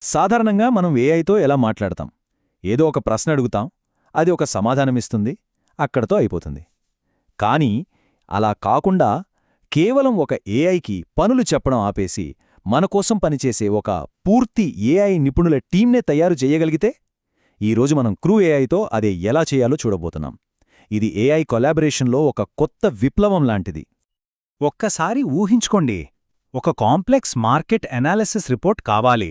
సాధారణంగా మనం ఏఐతో ఎలా మాట్లాడతాం? ఏదో ఒక ప్రశ్న అడుగుతాం, అది ఒక సమాధానమిస్తుంది, అక్కడతో అయిపోతుంది. కానీ అలా కాకుండా కేవలం ఒక ఏఐకి పనులు చెప్పడం ఆపేసి మనకోసం పనిచేసే ఒక పూర్తి ఏఐ నిపుణుల టీంనే తయారు చేయగలిగితే? ఈరోజు మనం క్రూ ఏఐతో అదే ఎలా చేయాలో చూడబోతున్నాం. ఇది ఏఐ కొలాబరేషన్లో ఒక కొత్త విప్లవం లాంటిది. ఒక్కసారి ఊహించుకోండి, ఒక కాంప్లెక్స్ మార్కెట్ ఎనాలిసిస్ రిపోర్ట్ కావాలి.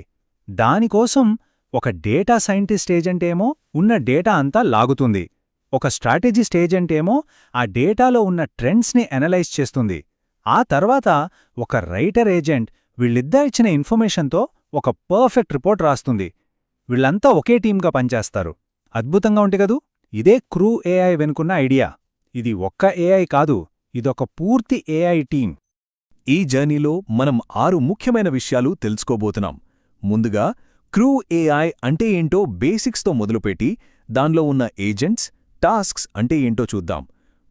దానికోసం ఒక డేటా సైంటిస్ట్ ఏజెంట్ ఏమో ఉన్న డేటా అంతా లాగుతుంది, ఒక స్ట్రాటజిస్ట్ ఏజెంట్ ఏమో ఆ డేటాలో ఉన్న ట్రెండ్స్ని అనలైజ్ చేస్తుంది. ఆ తర్వాత ఒక రైటర్ ఏజెంట్ వీళ్ళిద్దరిచ్చిన ఇన్ఫర్మేషన్తో ఒక పర్ఫెక్ట్ రిపోర్ట్ రాస్తుంది. వీళ్ళంతా ఒకే టీంగా పనిచేస్తారు. అద్భుతంగా ఉంటే కదూ? ఇదే క్రూ ఏఐ వెనుకున్న ఐడియా. ఇది ఒక్క ఏఐ కాదు, ఇదొక పూర్తి ఏఐ టీం. ఈ జర్నీలో మనం 6 ముఖ్యమైన విషయాలు తెలుసుకోబోతున్నాం. ముందుగా క్రూ ఏఐ అంటే ఏంటో బేసిక్స్తో మొదలుపెట్టి దానిలో ఉన్న ఏజెంట్స్, టాస్క్స్ అంటే ఏంటో చూద్దాం.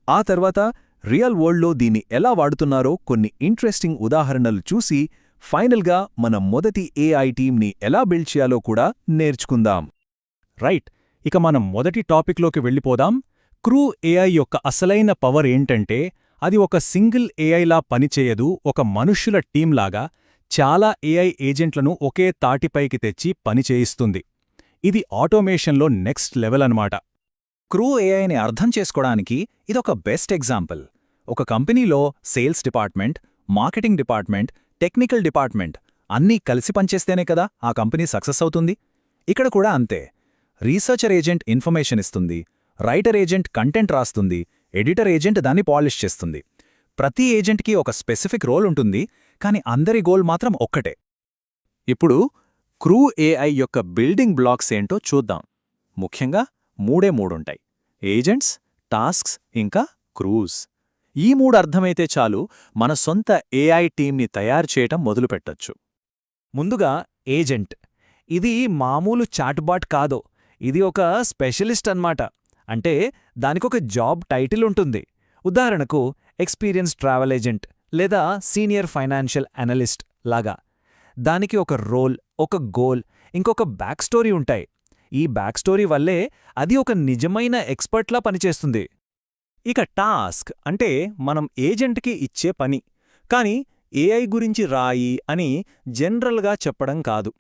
ఆ తర్వాత రియల్ వరల్డ్లో దీన్ని ఎలా వాడుతున్నారో కొన్ని ఇంట్రెస్టింగ్ ఉదాహరణలు చూసి ఫైనల్గా మన మొదటి ఏఐ టీంని ఎలా బిల్డ్ చేయాలో కూడా నేర్చుకుందాం. రైట్, ఇక మనం మొదటి టాపిక్లోకి వెళ్ళిపోదాం. క్రూ ఏఐ యొక్క అసలైన పవర్ ఏంటంటే అది ఒక సింగిల్ ఏఐలా పనిచేయదు, ఒక మనుష్యుల టీంలాగా చాలా ఏఐ ఏజెంట్లను ఒకే తాటిపైకి తెచ్చి పనిచేయిస్తుంది. ఇది ఆటోమేషన్లో నెక్స్ట్ లెవెల్ అన్నమాట. క్రూ ఏఐని అర్థం చేసుకోవడానికి ఇదొక బెస్ట్ ఎగ్జాంపుల్. ఒక కంపెనీలో sales department, marketing department, technical department అన్నీ కలిసి పనిచేస్తేనే కదా ఆ కంపెనీ సక్సెస్ అవుతుంది. ఇక్కడ కూడా అంతే. రీసెర్చర్ ఏజెంట్ ఇన్ఫర్మేషన్ ఇస్తుంది, రైటర్ ఏజెంట్ కంటెంట్ రాస్తుంది, ఎడిటర్ ఏజెంట్ దాన్ని పాలిష్ చేస్తుంది. ప్రతి ఏజెంట్కి ఒక స్పెసిఫిక్ రోల్ ఉంటుంది, కానీ అందరి గోల్ మాత్రం ఒక్కటే. ఇప్పుడు క్రూ ఏఐ యొక్క బిల్డింగ్ బ్లాక్స్ ఏంటో చూద్దాం. ముఖ్యంగా మూడుంటాయి: ఏజెంట్స్, టాస్క్స్, ఇంకా క్రూస్. ఈ 3 అర్థమైతే చాలు, మన సొంత ఏఐ టీంని తయారు చేయటం మొదలుపెట్టొచ్చు. ముందుగా ఏజెంట్. ఇది మామూలు చాట్బాట్ కాదు, ఇది ఒక స్పెషలిస్ట్ అన్నమాట. అంటే దానికొక జాబ్ టైటిల్ ఉంటుంది. ఉదాహరణకు ఎక్స్పీరియన్స్ ట్రావెల్ ఏజెంట్ లేదా సీనియర్ ఫైనాన్షియల్ అనలిస్ట్ లాగా. దానికి ఒక రోల్, ఒక గోల్, ఇంకొక బ్యాక్ స్టోరీ ఉంటాయి. ఈ బ్యాక్ స్టోరీ వల్లే అది ఒక నిజమైన ఎక్స్పర్ట్లా పనిచేస్తుంది. ఇక టాస్క్ అంటే మనం ఏజెంట్కి ఇచ్చే పని. కానీ ఏఐ గురించి రాయి అని జనరల్గా చెప్పడం కాదు.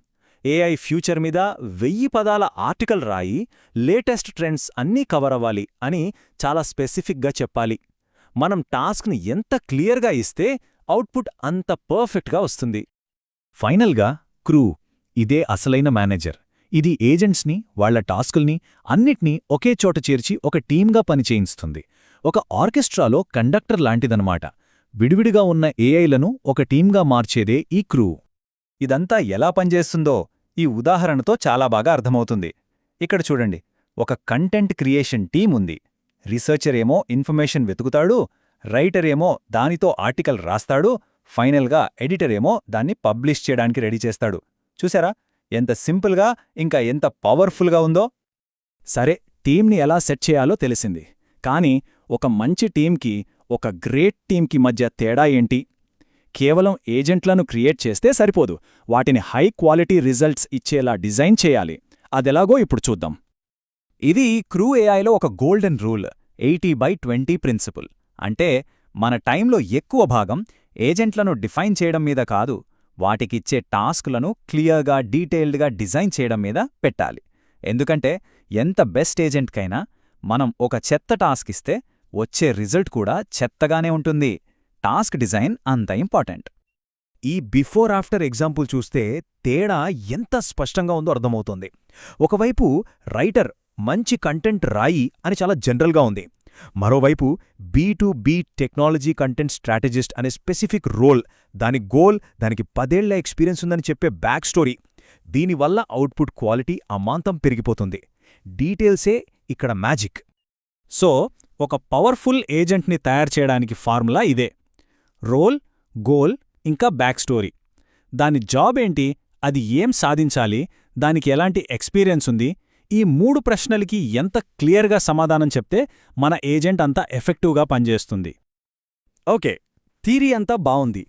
ఏఐ ఫ్యూచర్ మీద 1000 పదాల ఆర్టికల్ రాయి, లేటెస్ట్ ట్రెండ్స్ అన్నీ కవర్ అవ్వాలి అని చాలా స్పెసిఫిక్గా చెప్పాలి. మనం టాస్క్ని ఎంత క్లియర్గా ఇస్తే అవుట్పుట్ అంత పర్ఫెక్ట్గా వస్తుంది. ఫైనల్గా క్రూ, ఇదే అసలైన మేనేజర్. ఇది ఏజెంట్స్ని, వాళ్ల టాస్కుల్ని అన్నిట్నీ ఒకే చోట చేర్చి ఒక టీంగా పనిచేయిస్తుంది. ఒక ఆర్కెస్ట్రాలో కండక్టర్ లాంటిదన్నమాట. విడివిడిగా ఉన్న ఏఐలను ఒక టీంగా మార్చేదే ఈ క్రూ. ఇదంతా ఎలా పనిచేస్తుందో ఈ ఉదాహరణతో చాలా బాగా అర్థమవుతుంది. ఇక్కడ చూడండి, ఒక కంటెంట్ క్రియేషన్ టీం ఉంది. రీసెర్చర్ ఏమో ఇన్ఫర్మేషన్ వెతుకుతాడు, రైటర్ ఏమో దానితో ఆర్టికల్ రాస్తాడు, ఫైనల్గా ఎడిటర్ ఏమో దాన్ని పబ్లిష్ చేయడానికి రెడీ చేస్తాడు. చూసారా ఎంత సింపుల్గా, ఇంకా ఎంత పవర్ఫుల్గా ఉందో? సరే, టీంని ఎలా సెట్ చేయాలో తెలిసింది. కానీ ఒక మంచి టీంకి, ఒక గ్రేట్ టీంకి మధ్య తేడా ఏంటి? కేవలం ఏజెంట్లను క్రియేట్ చేస్తే సరిపోదు, వాటిని హై క్వాలిటీ రిజల్ట్స్ ఇచ్చేలా డిజైన్ చేయాలి. అదెలాగో ఇప్పుడు చూద్దాం. ఇది క్రూ ఏఐలో ఒక గోల్డెన్ రూల్, 80/20 ప్రిన్సిపుల్. అంటే మన టైంలో ఎక్కువ భాగం ఏజెంట్లను డిఫైన్ చేయడం మీద కాదు, వాటికిచ్చే టాస్కులను క్లియర్గా, డీటెయిల్డ్గా డిజైన్ చేయడం మీద పెట్టాలి. ఎందుకంటే ఎంత బెస్ట్ ఏజెంట్కైనా మనం ఒక చెత్త టాస్క్ ఇస్తే వచ్చే రిజల్ట్ కూడా చెత్తగానే ఉంటుంది. టాస్క్ డిజైన్ అంత ఇంపార్టెంట్. ఈ బిఫోర్ ఆఫ్టర్ ఎగ్జాంపుల్ చూస్తే తేడా ఎంత స్పష్టంగా ఉందో అర్థమవుతోంది. ఒకవైపు రైటర్ మంచి కంటెంట్ రాయి అని చాలా జనరల్గా ఉంది. మరోవైపు B2B టెక్నాలజీ కంటెంట్ స్ట్రాటజిస్ట్ అనే స్పెసిఫిక్ రోల్, దాని గోల్, దానికి 10 ఏళ్ల ఎక్స్పీరియన్స్ ఉందని చెప్పే బ్యాక్ స్టోరీ. దీనివల్ల అవుట్పుట్ క్వాలిటీ అమాంతం పెరిగిపోతుంది. డీటెయిల్సే ఇక్కడ మ్యాజిక్. సో ఒక పవర్ఫుల్ ఏజెంట్ని తయారు చేయడానికి ఫార్ములా ఇదే: రోల్, గోల్, ఇంకా బ్యాక్ స్టోరీ. దాని జాబ్ ఏంటి, అది ఏం సాధించాలి, దానికి ఎలాంటి ఎక్స్పీరియన్స్ ఉంది, ఈ 3 ప్రశ్నలకి ఎంత క్లియర్గా సమాధానం చెప్తే మన ఏజెంట్ అంతా ఎఫెక్టివ్గా పనిచేస్తుంది. ఓకే, థీరీ అంతా బావుంది.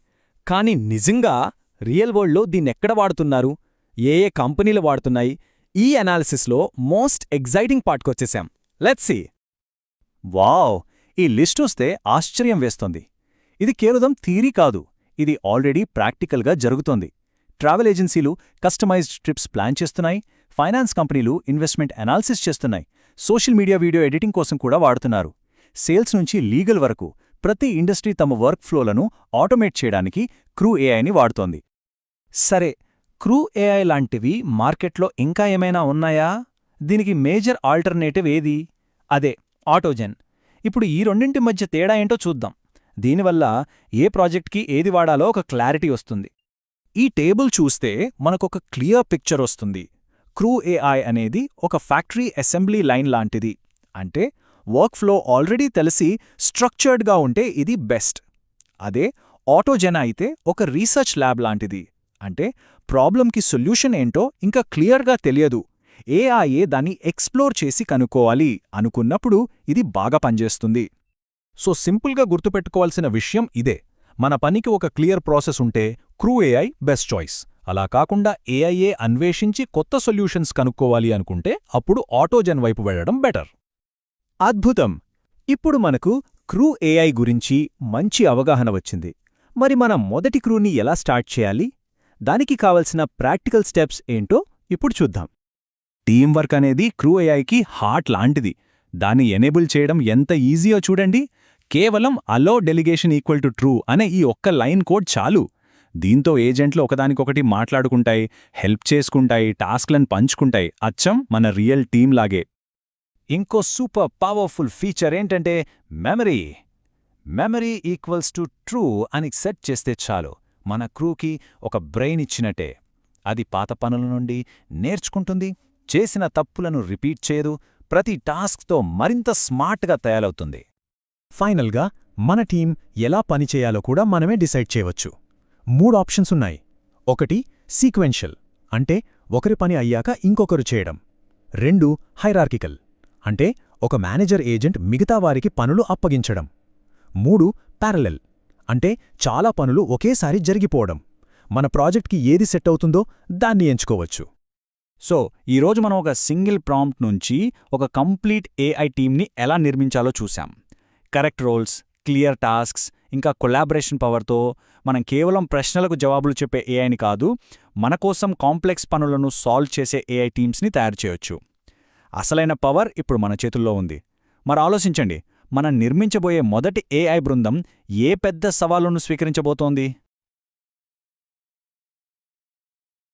కానీ నిజంగా రియల్ వరల్డ్లో దీన్నెక్కడ వాడుతున్నారు? ఏ ఏ కంపెనీలు వాడుతున్నాయి, ఈ అనాలిసిస్లో మోస్ట్ ఎగ్జైటింగ్ పార్ట్కొచ్చేసాం. Let's see. వావ్! ఈ లిస్ట్ చూస్తే ఆశ్చర్యం వేస్తోంది. ఇది కేవలం థియరీ కాదు, ఇది ఆల్రెడీ ప్రాక్టికల్గా జరుగుతోంది. ట్రావెల్ ఏజెన్సీలు కస్టమైజ్డ్ ట్రిప్స్ ప్లాన్ చేస్తున్నాయి, ఫైనాన్స్ కంపెనీలు ఇన్వెస్ట్మెంట్ అనాలిసిస్ చేస్తున్నాయి, సోషల్ మీడియా వీడియో ఎడిటింగ్ కోసం కూడా వాడుతున్నారు. సేల్స్ నుంచి లీగల్ వరకు ప్రతి ఇండస్ట్రీ తమ వర్క్ ఫ్లోలను ఆటోమేట్ చేయడానికి క్రూ ఏఐని వాడుతోంది. సరే, క్రూ ఏఐ లాంటివి మార్కెట్లో ఇంకా ఏమైనా ఉన్నాయా? దీనికి మేజర్ ఆల్టర్నేటివ్ ఏది? అదే ఆటోజెన్. ఇప్పుడు ఈ రెండింటి మధ్య తేడా ఏంటో చూద్దాం. దీనివల్ల ఏ ప్రాజెక్ట్కి ఏది వాడాలో ఒక క్లారిటీ వస్తుంది. ఈ టేబుల్ చూస్తే మనకొక క్లియర్ పిక్చర్ వస్తుంది. క్రూ ఏఐ అనేది ఒక ఫ్యాక్టరీ అసెంబ్లీ లైన్ లాంటిది. అంటే వర్క్ ఫ్లో ఆల్రెడీ తెలిసి స్ట్రక్చర్డ్గా ఉంటే ఇది బెస్ట్. అదే ఆటోజెన్ అయితే ఒక రీసెర్చ్ ల్యాబ్ లాంటిది. అంటే ప్రాబ్లంకి సొల్యూషన్ ఏంటో ఇంకా క్లియర్గా తెలియదు, ఏఐఏ దాన్ని ఎక్స్ప్లోర్ చేసి కనుక్కోవాలి అనుకున్నప్పుడు ఇది బాగా పనిచేస్తుంది. సో సింపుల్గా గుర్తుపెట్టుకోవాల్సిన విషయం ఇదే. మన పనికి ఒక క్లియర్ ప్రాసెస్ ఉంటే క్రూ ఏఐ బెస్ట్ చాయిస్. అలా కాకుండా ఏఐఏ అన్వేషించి కొత్త సొల్యూషన్స్ కనుక్కోవాలి అనుకుంటే అప్పుడు ఆటోజెన్ వైపు వెళ్లడం బెటర్. అద్భుతం! ఇప్పుడు మనకు క్రూ ఏఐ గురించి మంచి అవగాహన వచ్చింది. మరి మనం మొదటి క్రూని ఎలా స్టార్ట్ చేయాలి? దానికి కావలసిన ప్రాక్టికల్ స్టెప్స్ ఏంటో ఇప్పుడు చూద్దాం. టీం వర్క్ అనేది క్రూ ఏఐకి హార్ట్ లాంటిది. దాన్ని ఎనేబుల్ చేయడం ఎంత ఈజీయో చూడండి. కేవలం అలో డెలిగేషన్ ఈక్వల్ టు ట్రూ అనే ఈ ఒక్క లైన్ కోడ్ చాలు. దీంతో ఏజెంట్లు ఒకదానికొకటి మాట్లాడుకుంటాయి, హెల్ప్ చేసుకుంటాయి, టాస్క్లను పంచుకుంటాయి, అచ్చం మన రియల్ టీం లాగే. ఇంకో సూపర్ పవర్ఫుల్ ఫీచర్ ఏంటంటే memory. Memory equals to true అని సెట్ చేస్తే చాలు, మన క్రూకి ఒక బ్రెయిన్ ఇచ్చినట్టే. అది పాత పనుల నుండి నేర్చుకుంటుంది, చేసిన తప్పులను రిపీట్ చేయదు, ప్రతి టాస్క్తో మరింత స్మార్ట్గా తయారవుతుంది. ఫైనల్గా మన టీం ఎలా పనిచేయాలో కూడా మనమే డిసైడ్ చేయవచ్చు. 3 ఆప్షన్స్ ఉన్నాయి. 1 సీక్వెన్షియల్, అంటే ఒకరి పని అయ్యాక ఇంకొకరు చేయడం. 2 హైరార్కికల్, అంటే ఒక మేనేజర్ ఏజెంట్ మిగతా వారికి పనులు అప్పగించడం. 3 ప్యారలెల్, అంటే చాలా పనులు ఒకేసారి జరిగిపోవడం. మన ప్రాజెక్ట్కి ఏది సెట్ అవుతుందో దాన్ని ఎంచుకోవచ్చు. సో ఈరోజు మనం ఒక సింగిల్ ప్రాంప్ట్ నుంచి ఒక కంప్లీట్ ఏఐ టీమ్ని ఎలా నిర్మించాలో చూశాం. కరెక్ట్ రోల్స్, క్లియర్ టాస్క్స్, ఇంకా కొలాబరేషన్ పవర్తో మనం కేవలం ప్రశ్నలకు జవాబులు చెప్పే ఏఐని కాదు, మన కోసం కాంప్లెక్స్ పనులను సాల్వ్ చేసే ఏఐ టీమ్స్ని తయారు చేయొచ్చు. అసలైన పవర్ ఇప్పుడు మన చేతుల్లో ఉంది. మరి ఆలోచించండి, మనం నిర్మించబోయే మొదటి ఏఐ బృందం ఏ పెద్ద సవాలును స్వీకరించబోతోంది?